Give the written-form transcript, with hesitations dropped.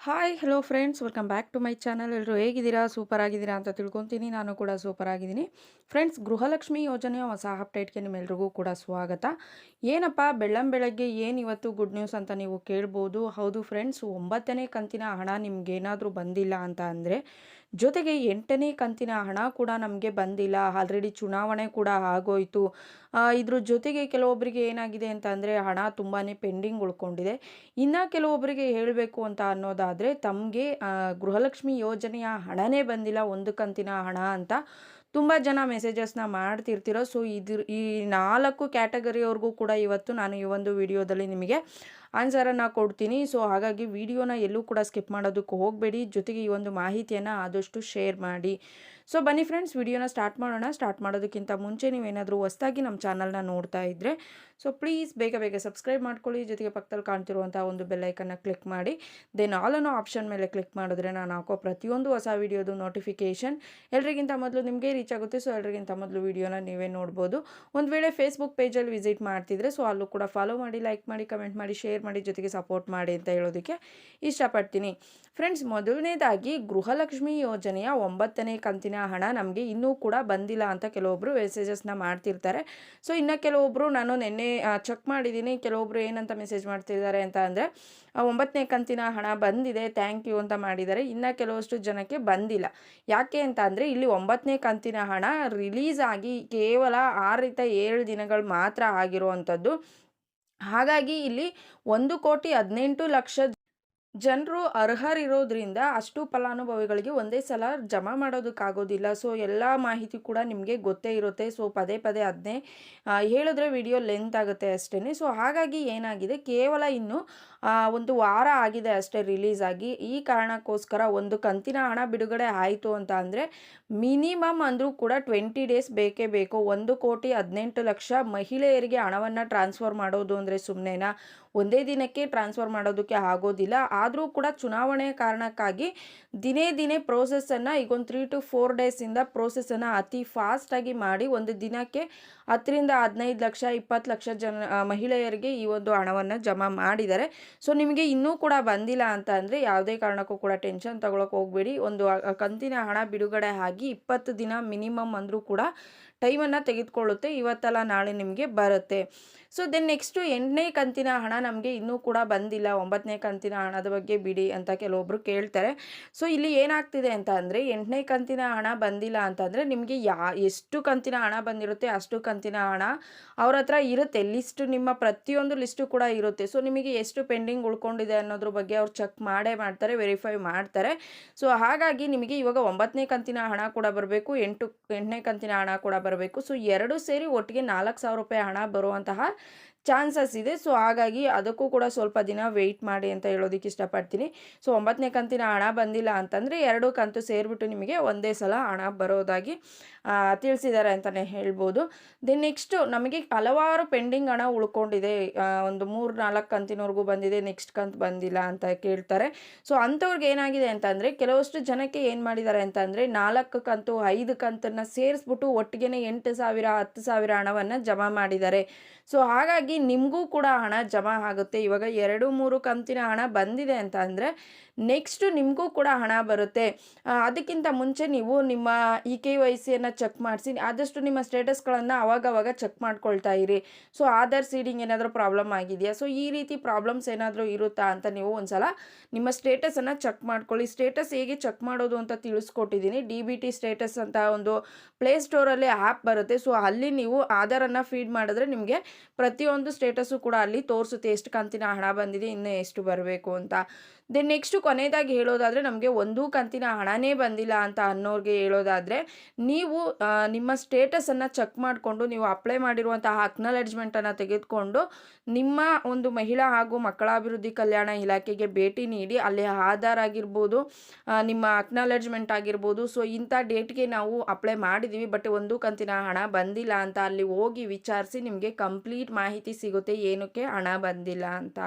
Hi hello friends welcome back to my channel. ಎಲ್ಲರೂ ಹೇಗಿದ್ದೀರಾ? Super ಆಗಿದ್ದೀರಾ ಅಂತ ತಿಳ್ಕೊತೀನಿ. ನಾನು ಕೂಡ ಸೂಪರ್ ಆಗಿದ್ದೀನಿ ಫ್ರೆಂಡ್ಸ್. ಗೃಹಲಕ್ಷ್ಮಿ ಯೋಜನೆಯ ಹೊಸ ಅಪ್ಡೇಟ್ಗೆ ನಿಮ್ಮೆಲ್ರಿಗೂ ಕೂಡ ಸ್ವಾಗತ. ಏನಪ್ಪ ಬೆಳ್ಳಂಬೆಳಗ್ಗೆ ಏನು ಇವತ್ತು ಗುಡ್ ನ್ಯೂಸ್ ಅಂತ ನೀವು ಕೇಳ್ಬೋದು. ಹೌದು ಫ್ರೆಂಡ್ಸ್, 9ನೇ ಕಂತಿನ ಹಣ ನಿಮ್ಗೇನಾದರೂ ಬಂದಿಲ್ಲ ಅಂತ ಅಂದರೆ, ಜೊತೆಗೆ 8ನೇ ಕಂತಿನ ಹಣ ಕೂಡ ನಮಗೆ ಬಂದಿಲ್ಲ. ಆಲ್ರೆಡಿ ಚುನಾವಣೆ ಕೂಡ ಆಗೋಯಿತು. ಇದ್ರ ಜೊತೆಗೆ ಕೆಲವೊಬ್ಬರಿಗೆ ಏನಾಗಿದೆ ಅಂತ ಅಂದರೆ, ಹಣ ತುಂಬಾ ಪೆಂಡಿಂಗ್ ಉಳ್ಕೊಂಡಿದೆ. ಇನ್ನು ಕೆಲವೊಬ್ಬರಿಗೆ ಹೇಳಬೇಕು ಅಂತ ಅನ್ನೋದಾದರೆ, ತಮಗೆ ಗೃಹಲಕ್ಷ್ಮಿ ಯೋಜನೆಯ ಹಣನೇ ಬಂದಿಲ್ಲ, ಒಂದು ಕಂತಿನ ಹಣ ಅಂತ ತುಂಬ ಜನ ಮೆಸೇಜಸ್ನ ಮಾಡ್ತಿರ್ತೀರೋ. ಸೊ ಈ 4 ಕ್ಯಾಟಗರಿಯವ್ರಿಗೂ ಕೂಡ ಇವತ್ತು ನಾನು ಈ ಒಂದು ವಿಡಿಯೋದಲ್ಲಿ ನಿಮಗೆ ಆನ್ಸರನ್ನು ಕೊಡ್ತೀನಿ. ಸೊ ಹಾಗಾಗಿ ವಿಡಿಯೋನ ಎಲ್ಲೂ ಕೂಡ ಸ್ಕಿಪ್ ಮಾಡೋದಕ್ಕೆ ಹೋಗಬೇಡಿ. ಜೊತೆಗೆ ಈ ಒಂದು ಮಾಹಿತಿಯನ್ನು ಆದಷ್ಟು ಶೇರ್ ಮಾಡಿ. ಸೊ ಬನ್ನಿ ಫ್ರೆಂಡ್ಸ್, ವಿಡಿಯೋನ ಸ್ಟಾರ್ಟ್ ಮಾಡೋಣ. ಸ್ಟಾರ್ಟ್ ಮಾಡೋದಕ್ಕಿಂತ ಮುಂಚೆ ನೀವೇನಾದರೂ ಹೊಸದಾಗಿ ನಮ್ಮ ಚಾನಲ್ನ ನೋಡ್ತಾ ಇದ್ದರೆ ಸೊ ಪ್ಲೀಸ್ ಬೇಗ ಬೇಗ ಸಬ್ಸ್ಕ್ರೈಬ್ ಮಾಡ್ಕೊಳ್ಳಿ. ಜೊತೆಗೆ ಪಕ್ಕದಲ್ಲಿ ಕಾಣ್ತಿರುವಂಥ ಒಂದು ಬೆಲ್ಲೈಕನ್ನ ಕ್ಲಿಕ್ ಮಾಡಿ ದೆನ್ ಆಲ್ ಅನ್ನೋ ಆಪ್ಷನ್ ಮೇಲೆ ಕ್ಲಿಕ್ ಮಾಡಿದ್ರೆ ನಾನು ಹಾಕೋ ಪ್ರತಿಯೊಂದು ಹೊಸ ವಿಡಿಯೋದು ನೋಟಿಫಿಕೇಷನ್ ಎಲ್ರಿಗಿಂತ ಮೊದಲು ನಿಮಗೆ ರೀಚ್ ಆಗುತ್ತೆ. ಸೊ ಎಲ್ರಿಗಿಂತ ಮೊದಲು ವಿಡಿಯೋನ ನೀವೇ ನೋಡ್ಬೋದು. ಒಂದು ವೇಳೆ ಫೇಸ್ಬುಕ್ ಪೇಜಲ್ಲಿ ವಿಸಿಟ್ ಮಾಡ್ತಿದ್ರೆ ಸೊ ಅಲ್ಲೂ ಕೂಡ ಫಾಲೋ ಮಾಡಿ, ಲೈಕ್ ಮಾಡಿ, ಕಮೆಂಟ್ ಮಾಡಿ, ಶೇರ್ ಮಾಡಿ, ಜೊತೆಗೆ ಸಪೋರ್ಟ್ ಮಾಡಿ ಅಂತ ಹೇಳೋದಕ್ಕೆ ಇಷ್ಟಪಡ್ತೀನಿ. ಫ್ರೆಂಡ್ಸ್, ಮೊದಲನೇದಾಗಿ ಗೃಹಲಕ್ಷ್ಮಿ ಯೋಜನೆಯ 9ನೇ ಕಂತಿನ ಹಣ ನಮಗೆ ಇನ್ನೂ ಕೂಡ ಬಂದಿಲ್ಲ ಅಂತ ಕೆಲವೊಬ್ಬರು ಮೆಸೇಜಸ್ನ ಮಾಡ್ತಿರ್ತಾರೆ. ಸೊ ಇನ್ನು ಕೆಲವೊಬ್ಬರು ನಾನು ನಿನ್ನೆ ಚೆಕ್ ಮಾಡಿದ್ದೀನಿ, ಕೆಲವೊಬ್ಬರು ಏನಂತ ಮೆಸೇಜ್ ಮಾಡ್ತಿದ್ದಾರೆ ಅಂತ ಅಂದರೆ, 9ನೇ ಕಂತಿನ ಹಣ ಬಂದಿದೆ, ಥ್ಯಾಂಕ್ ಯು ಅಂತ ಮಾಡಿದ್ದಾರೆ. ಇನ್ನು ಕೆಲವಷ್ಟು ಜನಕ್ಕೆ ಬಂದಿಲ್ಲ. ಯಾಕೆ ಅಂತ ಅಂದರೆ, ಇಲ್ಲಿ 9ನೇ ಕಂತಿನ ಹಣ ರಿಲೀಸ್ ಆಗಿ ಕೇವಲ 6 ದಿನಗಳು ಮಾತ್ರ ಆಗಿರುವಂಥದ್ದು. ಹಾಗಾಗಿ ಇಲ್ಲಿ 1,18,00,000 ಜನರು ಅರ್ಹರಿರೋದ್ರಿಂದ ಅಷ್ಟು ಫಲಾನುಭವಿಗಳಿಗೆ ಒಂದೇ ಸಲ ಜಮಾ ಮಾಡೋದಕ್ಕಾಗೋದಿಲ್ಲ. ಸೊ ಎಲ್ಲ ಮಾಹಿತಿ ಕೂಡ ನಿಮಗೆ ಗೊತ್ತೇ ಇರುತ್ತೆ. ಸೊ ಪದೇ ಪದೇ ಅದನ್ನೇ ಹೇಳಿದ್ರೆ ವಿಡಿಯೋ ಲೆಂತ್ ಆಗುತ್ತೆ ಅಷ್ಟೇ. ಸೊ ಹಾಗಾಗಿ ಏನಾಗಿದೆ, ಕೇವಲ ಇನ್ನು ಒಂದು ವಾರ ಆಗಿದೆ ಅಷ್ಟೇ ರಿಲೀಸ್ ಆಗಿ. ಈ ಕಾರಣಕ್ಕೋಸ್ಕರ ಒಂದು ಕಂತಿನ ಹಣ ಬಿಡುಗಡೆ ಆಯಿತು ಅಂತ ಅಂದರೆ ಮಿನಿಮಮ್ ಅಂದರೂ ಕೂಡ 20 ಡೇಸ್ ಬೇಕೇ ಬೇಕು. 1,18,00,000 ಮಹಿಳೆಯರಿಗೆ ಹಣವನ್ನು ಟ್ರಾನ್ಸ್ಫರ್ ಮಾಡೋದು ಅಂದರೆ ಸುಮ್ಮನೆನಾ? ಒಂದೇ ದಿನಕ್ಕೆ ಟ್ರಾನ್ಸ್ಫರ್ ಮಾಡೋದಕ್ಕೆ ಆಗೋದಿಲ್ಲ. ಆದರೂ ಕೂಡ ಚುನಾವಣೆಯ ಕಾರಣಕ್ಕಾಗಿ ದಿನೇ ದಿನೇ ಪ್ರೋಸೆಸ್ಸನ್ನು ಈಗೊಂದು 3 to 4 ಡೇಸಿಂದ ಪ್ರೋಸೆಸ್ಸನ್ನು ಅತಿ ಫಾಸ್ಟಾಗಿ ಮಾಡಿ ಒಂದು ದಿನಕ್ಕೆ 10ರಿಂದ 15 ಲಕ್ಷ 20 ಲಕ್ಷ ಮಹಿಳೆಯರಿಗೆ ಈ ಒಂದು ಹಣವನ್ನು ಜಮಾ ಮಾಡಿದ್ದಾರೆ. ಸೊ ನಿಮಗೆ ಇನ್ನೂ ಕೂಡ ಬಂದಿಲ್ಲ ಅಂತ ಅಂದರೆ ಯಾವುದೇ ಕಾರಣಕ್ಕೂ ಕೂಡ ಟೆನ್ಷನ್ ತಗೊಳಕ್ಕೆ ಹೋಗಬೇಡಿ. ಒಂದು ಕಂತಿನ ಹಣ ಬಿಡುಗಡೆ ಆಗಿ 20 ದಿನ ಮಿನಿಮಮ್ ಅಂದರೂ ಕೂಡ ಟೈಮನ್ನು ತೆಗೆದುಕೊಳ್ಳುತ್ತೆ. ಇವತ್ತಲ್ಲ ನಾಳೆ ನಿಮಗೆ ಬರುತ್ತೆ. ಸೊ ದೆನ್ ನೆಕ್ಸ್ಟು 8ನೇ ಕಂತಿನ ಹಣ ನಮಗೆ ಇನ್ನೂ ಕೂಡ ಬಂದಿಲ್ಲ. 9ನೇ ಕಂತಿನ ಹಣದ ಬಗ್ಗೆ ಬಿಡಿ ಅಂತ ಕೆಲವೊಬ್ಬರು ಕೇಳ್ತಾರೆ. ಸೊ ಇಲ್ಲಿ ಏನಾಗ್ತಿದೆ ಅಂತ ಅಂದರೆ, 8ನೇ ಕಂತಿನ ಹಣ ಬಂದಿಲ್ಲ ಅಂತಂದರೆ ನಿಮಗೆ ಎಷ್ಟು ಕಂತಿನ ಹಣ ಬಂದಿರುತ್ತೆ ಅಷ್ಟು ಕಂತಿನ ಹಣ ಅವ್ರ ಹತ್ರ ಇರುತ್ತೆ. ಲಿಸ್ಟು, ನಿಮ್ಮ ಪ್ರತಿಯೊಂದು ಲಿಸ್ಟು ಕೂಡ ಇರುತ್ತೆ. ಸೊ ನಿಮಗೆ ಎಷ್ಟು ಪೆಂಡಿಂಗ್ ಉಳ್ಕೊಂಡಿದೆ ಅನ್ನೋದ್ರ ಬಗ್ಗೆ ಅವ್ರು ಚೆಕ್ ಮಾಡೇ ಮಾಡ್ತಾರೆ, ವೆರಿಫೈ ಮಾಡ್ತಾರೆ. ಸೊ ಹಾಗಾಗಿ ನಿಮಗೆ ಇವಾಗ 9ನೇ ಕಂತಿನ ಹಣ ಕೂಡ ಬರಬೇಕು, 8ನೇ ಕಂತಿನ ಹಣ ಕೂಡ ಬರಬೇಕು. ಸೊ ಎರಡೂ ಸೇರಿ ಒಟ್ಟಿಗೆ 4,000 ರೂಪಾಯಿ ಹಣ ಬರುವಂತಹ ಚಾನ್ಸಸ್ ಇದೆ. ಸೊ ಹಾಗಾಗಿ ಅದಕ್ಕೂ ಕೂಡ ಸ್ವಲ್ಪ ದಿನ ವೆಯ್ಟ್ ಮಾಡಿ ಅಂತ ಹೇಳೋದಕ್ಕೆ ಇಷ್ಟಪಡ್ತೀನಿ. ಸೊ 9ನೇ ಕಂತಿನ ಹಣ ಬಂದಿಲ್ಲ ಅಂತಂದರೆ 2 ಕಂತು ಸೇರಿಬಿಟ್ಟು ನಿಮಗೆ ಒಂದೇ ಸಲ ಹಣ ಬರೋದಾಗಿ ತಿಳಿಸಿದ್ದಾರೆ ಅಂತಲೇ ಹೇಳ್ಬೋದು. ದೆನ್ ನೆಕ್ಸ್ಟು ನಮಗೆ ಹಲವಾರು ಪೆಂಡಿಂಗ್ ಹಣ ಉಳ್ಕೊಂಡಿದೆ. ಒಂದು 3-4 ಕಂತಿನವರೆಗೂ ಬಂದಿದೆ, ನೆಕ್ಸ್ಟ್ ಕಂತು ಬಂದಿಲ್ಲ ಅಂತ ಕೇಳ್ತಾರೆ. ಸೊ ಅಂಥವ್ರಿಗೆ ಏನಾಗಿದೆ ಅಂತಂದರೆ, ಕೆಲವಷ್ಟು ಜನಕ್ಕೆ ಏನು ಮಾಡಿದ್ದಾರೆ ಅಂತಂದರೆ 4 ಕಂತು 5 ಕಂತನ್ನು ಸೇರಿಸ್ಬಿಟ್ಟು ಒಟ್ಟಿಗೆ 8,000 10,000 ಹಣವನ್ನು ಜಮಾ ಮಾಡಿದ್ದಾರೆ. ಸೊ ಹಾಗಾಗಿ ನಿಮಗೂ ಕೂಡ ಹಣ ಜಮಾ ಆಗುತ್ತೆ. ಇವಾಗ 2-3 ಕಂತಿನ ಹಣ ಬಂದಿದೆ ಅಂತ ಅಂದರೆ ನೆಕ್ಸ್ಟು ನಿಮಗೂ ಕೂಡ ಹಣ ಬರುತ್ತೆ. ಅದಕ್ಕಿಂತ ಮುಂಚೆ ನೀವು ನಿಮ್ಮ KYCಯನ್ನು ಚೆಕ್ ಮಾಡಿಸಿ, ಆದಷ್ಟು ನಿಮ್ಮ ಸ್ಟೇಟಸ್ಗಳನ್ನು ಅವಾಗವಾಗ ಚೆಕ್ ಮಾಡ್ಕೊಳ್ತಾ ಇರಿ. ಸೊ ಆಧಾರ್ ಸೀಡಿಂಗ್ ಏನಾದರೂ ಪ್ರಾಬ್ಲಮ್ ಆಗಿದೆಯಾ, ಸೊ ಈ ರೀತಿ ಪ್ರಾಬ್ಲಮ್ಸ್ ಏನಾದರೂ ಇರುತ್ತಾ ಅಂತ ನೀವು ಒಂದು ಸಲ ನಿಮ್ಮ ಸ್ಟೇಟಸನ್ನು ಚೆಕ್ ಮಾಡ್ಕೊಳ್ಳಿ. ಸ್ಟೇಟಸ್ ಹೇಗೆ ಚೆಕ್ ಮಾಡೋದು ಅಂತ ತಿಳಿಸ್ಕೊಟ್ಟಿದ್ದೀನಿ. DBT ಸ್ಟೇಟಸ್ ಅಂತ ಒಂದು ಪ್ಲೇಸ್ಟೋರಲ್ಲಿ ಆ್ಯಪ್ ಬರುತ್ತೆ. ಸೊ ಅಲ್ಲಿ ನೀವು ಆಧಾರನ್ನು ಫೀಡ್ ಮಾಡಿದ್ರೆ ನಿಮಗೆ ಪ್ರತಿಯೊಂದು ಸ್ಟೇಟಸ್ಸು ಕೂಡ ಅಲ್ಲಿ ತೋರಿಸುತ್ತೆ, ಎಷ್ಟು ಕಂತಿನ ಹಣ ಬಂದಿದೆ, ಇನ್ನೂ ಎಷ್ಟು ಬರಬೇಕು ಅಂತ. ದೆನ್ ನೆಕ್ಸ್ಟು ಕೊನೆಯದಾಗಿ ಹೇಳೋದಾದರೆ, ನಮಗೆ ಒಂದು ಕಂತಿನ ಹಣನೇ ಬಂದಿಲ್ಲ ಅಂತ ಅನ್ನೋರಿಗೆ ಹೇಳೋದಾದರೆ, ನೀವು ನಿಮ್ಮ ಸ್ಟೇಟಸನ್ನು ಚೆಕ್ ಮಾಡಿಕೊಂಡು ನೀವು ಅಪ್ಲೈ ಮಾಡಿರುವಂತಹ ಅಕ್ನಾಲೆಡ್ಜ್ಮೆಂಟನ್ನು ತೆಗೆದುಕೊಂಡು ನಿಮ್ಮ ಒಂದು ಮಹಿಳಾ ಹಾಗೂ ಮಕ್ಕಳ ಅಭಿವೃದ್ಧಿ ಕಲ್ಯಾಣ ಇಲಾಖೆಗೆ ಭೇಟಿ ನೀಡಿ ಅಲ್ಲಿ ಆಧಾರ್ ಆಗಿರ್ಬೋದು, ನಿಮ್ಮ ಅಕ್ನಾಲೆಡ್ಜ್ಮೆಂಟ್ ಆಗಿರ್ಬೋದು, ಸೊ ಇಂಥ ಡೇಟ್ಗೆ ನಾವು ಅಪ್ಲೈ ಮಾಡಿದ್ದೀವಿ ಬಟ್ ಒಂದು ಕಂತಿನ ಹಣ ಬಂದಿಲ್ಲ ಅಂತ ಅಲ್ಲಿ ಹೋಗಿ ವಿಚಾರಿಸಿ ನಿಮಗೆ ಕಂಪ್ಲೀಟ್ ಮಾಹಿತಿ ಸಿಗುತ್ತೆ ಏನಕ್ಕೆ ಹಣ ಬಂದಿಲ್ಲ ಅಂತ.